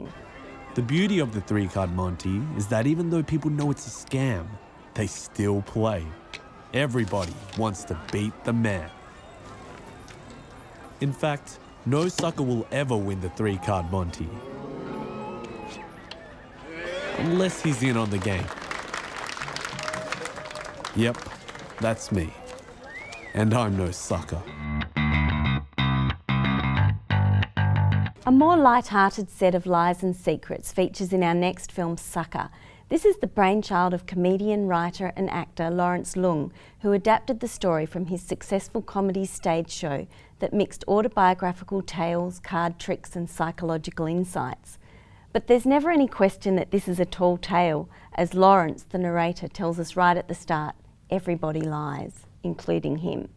The beauty of the three-card Monty is that even though people know it's a scam, they still play. Everybody wants to beat the man. In fact, no sucker will ever win the three-card Monty. Unless he's in on the game. Yep, that's me. And I'm no sucker. A more light-hearted set of lies and secrets features in our next film, Sucker. This is the brainchild of comedian, writer and actor Lawrence Leung, who adapted the story from his successful comedy stage show that mixed autobiographical tales, card tricks and psychological insights. But there's never any question that this is a tall tale, as Lawrence, the narrator, tells us right at the start, everybody lies, including him.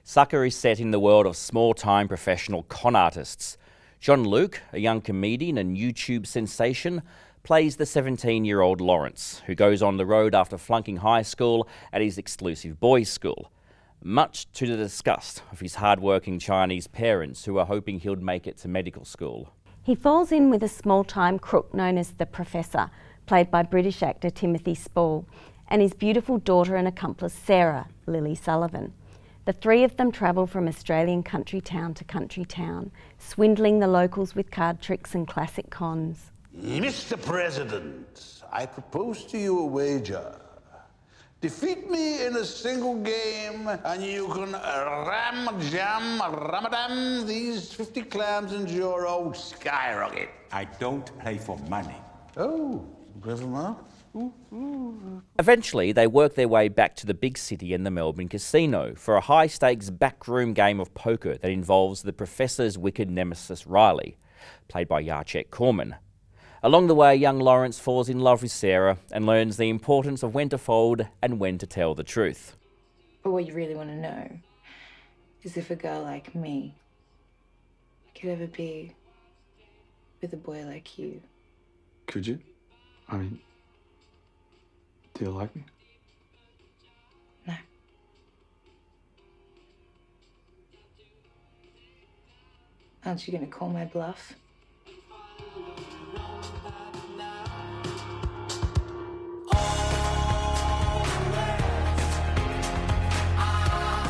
Sucker is set in the world of small-time professional con artists. John Luke, a young comedian and YouTube sensation, plays the 17-year-old Lawrence, who goes on the road after flunking high school at his exclusive boys' school, much to the disgust of his hard-working Chinese parents who are hoping he'll make it to medical school. He falls in with a small-time crook known as the Professor, played by British actor Timothy Spall, and his beautiful daughter and accomplice Sarah, Lily Sullivan. The three of them travel from Australian country town to country town, swindling the locals with card tricks and classic cons. Mr. President, I propose to you a wager. Defeat me in a single game and you can ramadam these 50 clams into your old skyrocket. I don't play for money. Oh, clever man. Eventually, they work their way back to the big city and the Melbourne casino for a high-stakes backroom game of poker that involves the Professor's wicked nemesis Riley, played by Conman. Along the way, young Lawrence falls in love with Sarah and learns the importance of when to fold and when to tell the truth. But what you really want to know is if a girl like me could ever be with a boy like you. Could you? I mean, do you like me? No. Aren't you going to call my bluff?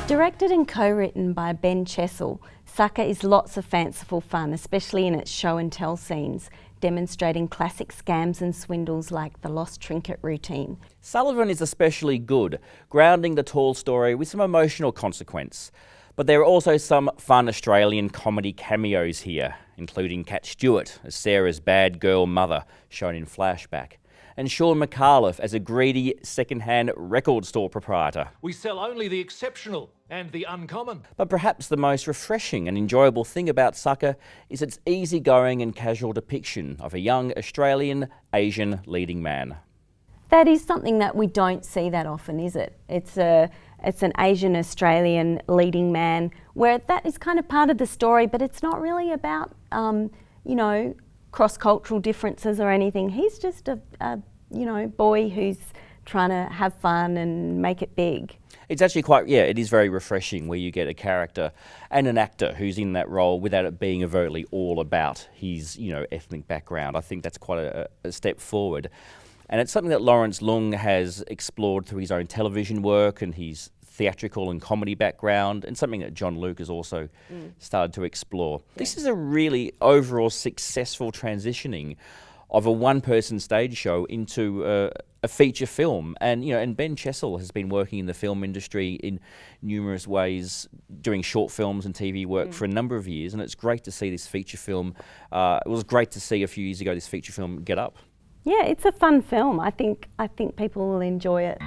Directed and co-written by Ben Chessel, Sucker is lots of fanciful fun, especially in its show and tell scenes, demonstrating classic scams and swindles like the lost trinket routine. Sullivan is especially good, grounding the tall story with some emotional consequence. But there are also some fun Australian comedy cameos here, including Cat Stewart as Sarah's bad girl mother, shown in flashback, and Sean McAuliffe as a greedy second-hand record store proprietor. We sell only the exceptional and the uncommon. But perhaps the most refreshing and enjoyable thing about Sucker is its easygoing and casual depiction of a young Australian Asian leading man. That is something that we don't see that often, is it? It's an Asian Australian leading man, where that is kind of part of the story, but it's not really about, you know, cross-cultural differences or anything. He's just a boy who's trying to have fun and make it big. It's actually quite, it is very refreshing where you get a character and an actor who's in that role without it being overtly all about his, ethnic background. I think that's quite a step forward. And it's something that Lawrence Leung has explored through his own television work and his theatrical and comedy background, and something that John Luke has also started to explore. Yeah. This is a really overall successful transitioning of a one-person stage show into a feature film. And Ben Chessel has been working in the film industry in numerous ways, doing short films and TV work for a number of years, and it's great to see this feature film. It was great to see a few years ago this feature film get up. Yeah, it's a fun film. I think people will enjoy it.